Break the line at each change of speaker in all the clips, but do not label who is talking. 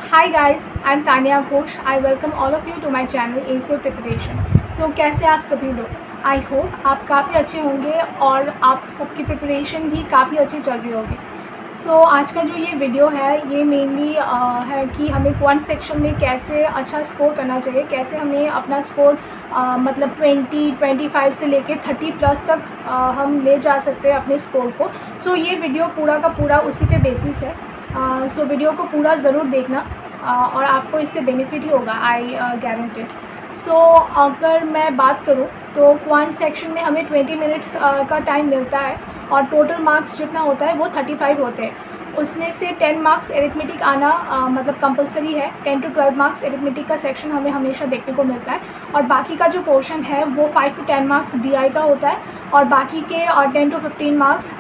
Hi guys, I'm Tanya Ghosh. I welcome all of you to my channel ACO Preparation. So कैसे आप सभी लोग? I hope आप काफ़ी अच्छे होंगे और आप सबकी प्रिपरेशन भी काफ़ी अच्छी चल रही होगी। आज का जो ये वीडियो है ये मेनली है कि हमें क्वांट सेक्शन में कैसे अच्छा स्कोर करना चाहिए, कैसे हमें अपना स्कोर मतलब 25 से लेके 30 प्लस तक हम ले जा सकते हैं अपने स्कोर को। ये वीडियो पूरा का पूरा उसी पे बेसिस है। वीडियो को पूरा ज़रूर देखना और आपको इससे बेनिफिट ही होगा, आई गारंटेड। अगर मैं बात करूँ तो क्वांट सेक्शन में हमें 20 मिनट्स का टाइम मिलता है और टोटल मार्क्स जितना होता है वो 35 होते हैं। उसमें से 10 मार्क्स एरिथमेटिक आना मतलब कंपलसरी है। 10 to 12 मार्क्स एरिथमेटिक का सेक्शन हमें हमेशा देखने को मिलता है और बाकी का जो पोर्शन है वो 5 to 10 मार्क्स DI का होता है और बाकी के 10 to 15 मार्क्स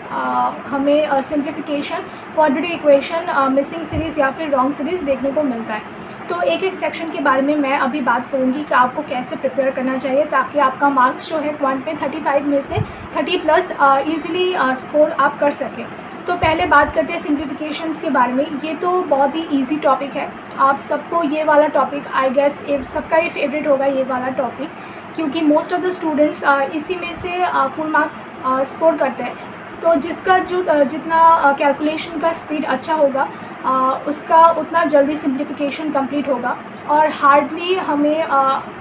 हमें simplification, quadratic equation, missing series या फिर रॉन्ग सीरीज़ देखने को मिलता है। तो एक एक सेक्शन के बारे में मैं अभी बात करूंगी कि आपको कैसे प्रिपेयर करना चाहिए ताकि आपका मार्क्स जो है क्वांट में 35 में से 30 प्लस ईज़िली स्कोर आप कर सकें। तो पहले बात करते हैं सिंप्लीफिकेशंस के बारे में। ये तो बहुत ही इजी टॉपिक है, आप सबको ये वाला टॉपिक आई गेस सबका ही फेवरेट होगा ये वाला टॉपिक, क्योंकि मोस्ट ऑफ द स्टूडेंट्स इसी में से फुल मार्क्स स्कोर करते हैं। तो जिसका जो जितना कैलकुलेशन का स्पीड अच्छा होगा उसका उतना जल्दी सिंप्लीफिकेशन कंप्लीट होगा और हार्डली हमें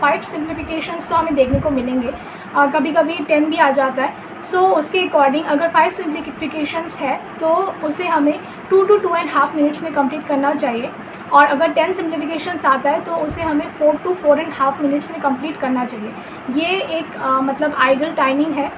5 सिंप्लीफिकेशंस तो हमें देखने को मिलेंगे, कभी कभी 10 भी आ जाता है। उसके अकॉर्डिंग अगर 5 सिंप्लीफिकेशंस है तो उसे हमें 2 to 2.5 मिनट्स में कंप्लीट करना चाहिए और अगर 10 सिंप्लीफिकेशंस आता है तो उसे हमें 4 to 4.5 मिनट्स में कंप्लीट करना चाहिए। ये एक मतलब आइडियल टाइमिंग है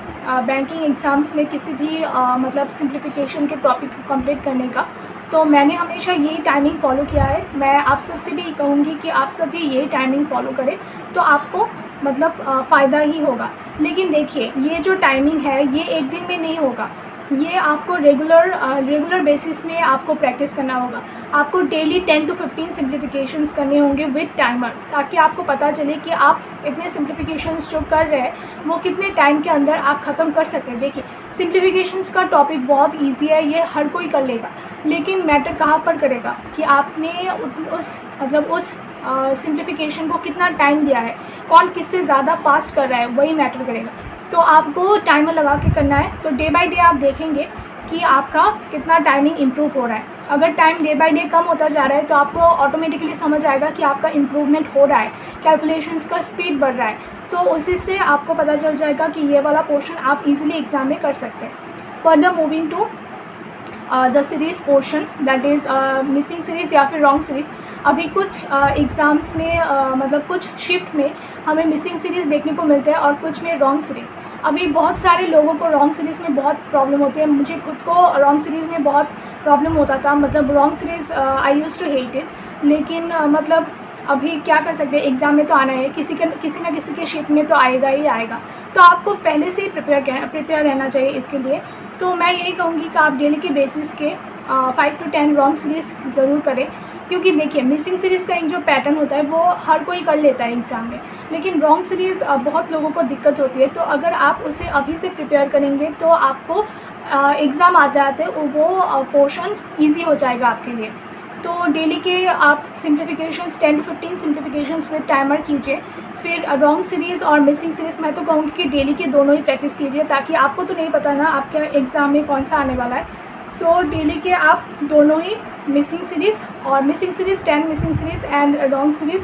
बैंकिंग एग्ज़ाम्स में किसी भी मतलब सिंप्लीफिकेशन के टॉपिक को कंप्लीट करने का। तो मैंने हमेशा यही टाइमिंग फॉलो किया है। मैं आप सबसे भी कहूँगी कि आप सब भी यही टाइमिंग फॉलो करें तो आपको मतलब फ़ायदा ही होगा। लेकिन देखिए ये जो टाइमिंग है ये एक दिन में नहीं होगा, ये आपको रेगुलर बेसिस में आपको प्रैक्टिस करना होगा। आपको डेली 10 to 15 सिंप्लीफिकेशंस करने होंगे विद टाइमर, ताकि आपको पता चले कि आप इतने सिंप्लीफिकेशंस जो कर रहे हैं वो कितने टाइम के अंदर आप ख़त्म कर सकते हैं। देखिए सिंप्लीफिकेशंस का टॉपिक बहुत ईजी है, ये हर कोई कर लेगा, लेकिन मैटर कहाँ पर करेगा कि आपने उस सिंप्लीफिकेशन को कितना टाइम दिया है, कौन किससे ज़्यादा फास्ट कर रहा है, वही मैटर करेगा। तो आपको टाइमर लगा के करना है। तो डे बाय डे आप देखेंगे कि आपका कितना टाइमिंग इम्प्रूव हो रहा है। अगर टाइम डे बाय डे कम होता जा रहा है तो आपको ऑटोमेटिकली समझ आएगा कि आपका इम्प्रूवमेंट हो रहा है, कैलकुलेशंस का स्पीड बढ़ रहा है। तो उसी से आपको पता चल जाएगा कि ये वाला पोर्शन आप इजीली एग्जाम में कर सकते हैं। Further moving to the series portion, that is missing series या फिर रॉन्ग सीरीज़। अभी कुछ एग्ज़ाम्स में मतलब कुछ शिफ्ट में हमें मिसिंग सीरीज़ देखने को मिलते हैं और कुछ में रॉन्ग सीरीज़। अभी बहुत सारे लोगों को रॉन्ग सीरीज़ में बहुत प्रॉब्लम होती है, मुझे खुद को रॉन्ग सीरीज़ में बहुत प्रॉब्लम होता था। मतलब wrong series I use to hate it, लेकिन मतलब अभी क्या कर सकते हैं, एग्ज़ाम में तो आना है, किसी ना किसी के शिफ्ट में तो आएगा ही आएगा। तो आपको पहले से ही प्रिपेयर रहना चाहिए इसके लिए। तो मैं यही कहूँगी कि आप डेली के बेसिस के 5 to 10 रॉन्ग सीरीज़ ज़रूर करें, क्योंकि देखिए मिसिंग सीरीज़ का एक जो पैटर्न होता है वो हर कोई कर लेता है एग्ज़ाम में, लेकिन रॉन्ग सीरीज़ बहुत लोगों को दिक्कत होती है। तो अगर आप उसे अभी से प्रिपेयर करेंगे तो आपको एग्ज़ाम आते आते वो पोर्शन ईजी हो जाएगा आपके लिए। तो डेली के आप simplifications 10 to 15 simplifications with timer कीजिए। फिर रॉन्ग सीरीज़ और मिसिंग सीरीज़ मैं तो कहूँगी कि डेली के दोनों ही प्रैक्टिस कीजिए, ताकि आपको तो नहीं पता ना आपके एग्ज़ाम में कौन सा आने वाला है। डेली के आप दोनों ही missing series 10 missing series and wrong series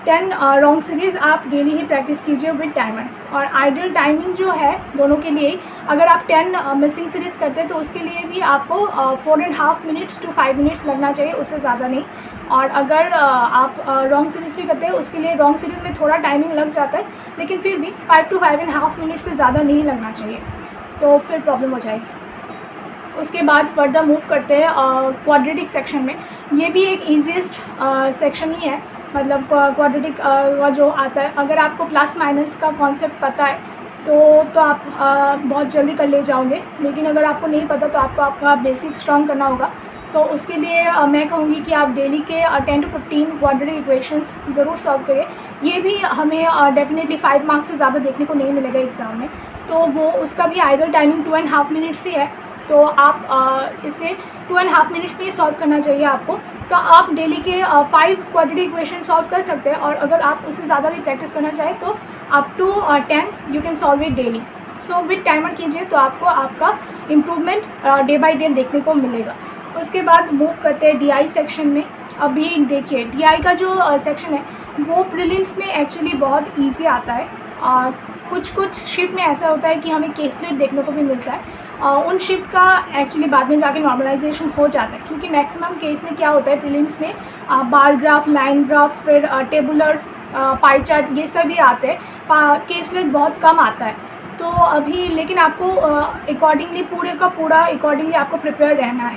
10 wrong series आप डेली ही प्रैक्टिस कीजिए विद टाइमर। और आइडियल टाइमिंग जो है दोनों के लिए, अगर आप 10 मिसिंग सीरीज़ करते हैं तो उसके लिए भी आपको 4.5 मिनट्स to 5 मिनट्स लगना चाहिए, उससे ज़्यादा नहीं। और अगर आप रॉन्ग सीरीज़ भी करते हैं उसके लिए रॉन्ग सीरीज़ में थोड़ा टाइमिंग लग जाता है, लेकिन फिर भी 5 to 5.5 मिनट से ज़्यादा नहीं लगना चाहिए, तो फिर प्रॉब्लम हो जाएगी। उसके बाद फर्दर मूव करते हैं क्वाड्रेटिक सेक्शन में। ये भी एक ईजीएस्ट सेक्शन ही है, मतलब क्वाड्रेटिक का जो आता है, अगर आपको प्लस माइनस का कॉन्सेप्ट पता है तो आप बहुत जल्दी कर ले जाओगे, लेकिन अगर आपको नहीं पता तो आपको आपका बेसिक स्ट्रॉन्ग करना होगा। तो उसके लिए मैं कहूँगी कि आप डेली के 10 to 15 क्वाड्रेटिक इक्वेशंस ज़रूर सॉल्व करें। ये भी हमें डेफिनेटली 5 मार्क्स से ज़्यादा देखने को नहीं मिलेगा एग्ज़ाम में, तो वो उसका भी आइडियल टाइमिंग 2.5 मिनट्स ही है। तो आप इसे 2.5 मिनट्स में ही सॉल्व करना चाहिए आपको। तो आप डेली के 5 क्वाड्रेटिक इक्वेशन सॉल्व कर सकते हैं, और अगर आप उससे ज़्यादा भी प्रैक्टिस करना चाहें तो up to 10 you can solve it daily. So with timer कीजिए तो आपको आपका इम्प्रूवमेंट डे बाई डे देखने को मिलेगा। उसके बाद मूव करते हैं DI सेक्शन में। अभी देखिए DI का जो सेक्शन है वो प्रीलिम्स में एक्चुअली बहुत ईजी आता है। कुछ शिफ्ट में ऐसा होता है कि हमें केसलेट देखने को भी मिलता है। उन शिफ्ट का एक्चुअली बाद में जाके नॉर्मलाइजेशन हो जाता है, क्योंकि मैक्सिमम केस में क्या होता है प्रीलिम्स में बार ग्राफ, लाइन ग्राफ, फिर टेबुलर, पाई चार्ट, ये सभी आते हैं। केसलेट बहुत कम आता है। तो अभी लेकिन आपको अकॉर्डिंगली पूरे का पूरा अकॉर्डिंगली आपको प्रिपेयर रहना है।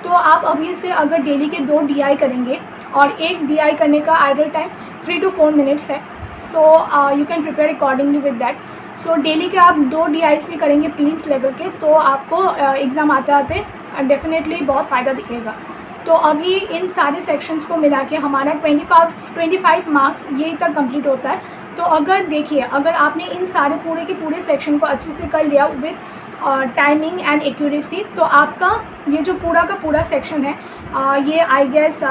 तो आप अभी से अगर डेली के 2 DI करेंगे और एक DI करने का आइडल टाइम 3 to 4 मिनट्स है, so you can prepare accordingly with that. So daily के आप 2 DIs भी करेंगे प्रीलिम्स लेवल के, तो आपको एग्ज़ाम आते आते डेफिनेटली बहुत फ़ायदा दिखेगा। तो अभी इन सारे सेक्शंस को मिला के हमारा 25 मार्क्स यही तक कंप्लीट होता है। तो अगर देखिए, अगर आपने इन सारे पूरे के पूरे सेक्शन को अच्छे से कर लिया विद टाइमिंग एंड एक्यूरेसी, तो आपका ये जो पूरा का पूरा सेक्शन है ये आई गेस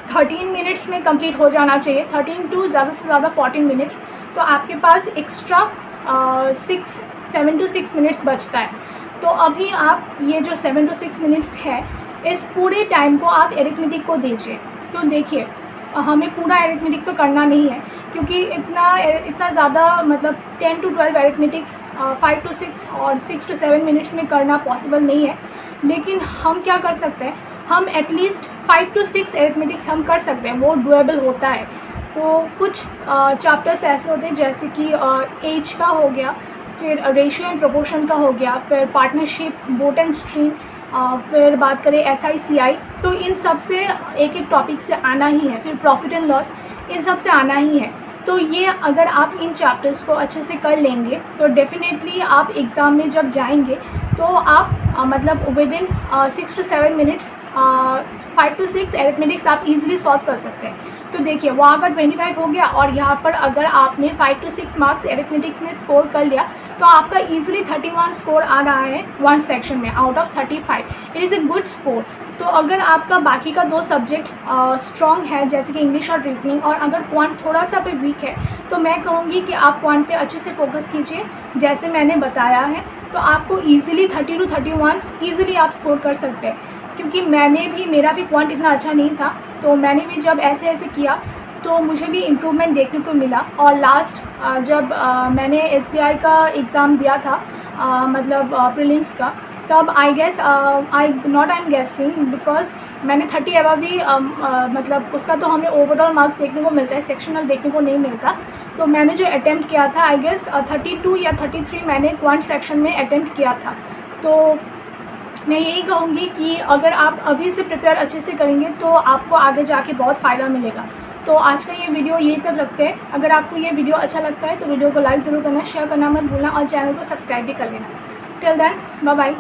13 मिनट्स में कंप्लीट हो जाना चाहिए, 13 टू ज़्यादा से ज़्यादा 14 मिनट्स। तो आपके पास एक्स्ट्रा 7 to 6 मिनट्स बचता है। तो अभी आप ये जो 7 to 6 मिनट्स है, इस पूरे टाइम को आप एरिथमेटिक को दीजिए। तो देखिए, हमें पूरा एरिथमेटिक तो करना नहीं है, क्योंकि इतना ज़्यादा मतलब 10 to 12 एरिथमेटिक्स 5 to 6 और 6 to 7 मिनट्स में करना पॉसिबल नहीं है। लेकिन हम क्या कर सकते हैं, हम एटलीस्ट 5 to 6 एरिथमेटिक्स हम कर सकते हैं, वो डुएबल होता है। तो कुछ चैप्टर्स ऐसे होते हैं जैसे कि एज का हो गया, फिर रेशियो एंड प्रोपोर्शन का हो गया, फिर पार्टनरशिप, बोट एंड स्ट्रीम, फिर बात करें SICI, तो इन सब से एक एक टॉपिक से आना ही है। फिर प्रॉफिट एंड लॉस, इन सब से आना ही है। तो ये अगर आप इन चैप्टर्स को अच्छे से कर लेंगे तो डेफिनेटली आप एग्ज़ाम में जब जाएंगे तो आप मतलब with in 6 to 7 minutes 5 to 6 arithmetics आप इजीली सॉल्व कर सकते हैं। तो देखिए, वहाँ का 25 हो गया, और यहाँ पर अगर आपने 5 to 6 मार्क्स एरिथमेटिक्स में स्कोर कर लिया तो आपका इजीली 31 स्कोर आ रहा है 1 सेक्शन में out of 35। It is a good score. तो अगर आपका बाकी का 2 सब्जेक्ट स्ट्रॉन्ग है जैसे कि इंग्लिश और रीजनिंग, और अगर क्वांट थोड़ा सा पे वीक है, तो मैं कहूँगी कि आप क्वांट पे अच्छे से फोकस कीजिए जैसे मैंने बताया है। तो आपको ईजिली 30 to 31 ईजिली आप स्कोर कर सकते हैं, क्योंकि मेरा भी क्वांट इतना अच्छा नहीं था, तो मैंने भी जब ऐसे किया तो मुझे भी इम्प्रूवमेंट देखने को मिला। और लास्ट जब मैंने SBI का एग्ज़ाम दिया था मतलब प्रीलिम्स का, तब आई एम गेसिंग बिकॉज मैंने 30 एबव भी मतलब उसका तो हमें ओवरऑल मार्क्स देखने को मिलता है, सेक्शनल देखने को नहीं मिलता। तो मैंने जो अटैम्प्ट किया था आई गेस 32 या 33 मैंने क्वांट सेक्शन में अटैम्प्ट किया था। तो मैं यही कहूँगी कि अगर आप अभी से प्रिपेयर अच्छे से करेंगे तो आपको आगे जाके बहुत फ़ायदा मिलेगा। तो आज का ये वीडियो यहीं तक रखते हैं। अगर आपको ये वीडियो अच्छा लगता है तो वीडियो को लाइक ज़रूर करना, शेयर करना मत भूलना, और चैनल को सब्सक्राइब भी कर लेना। Till then, bye bye.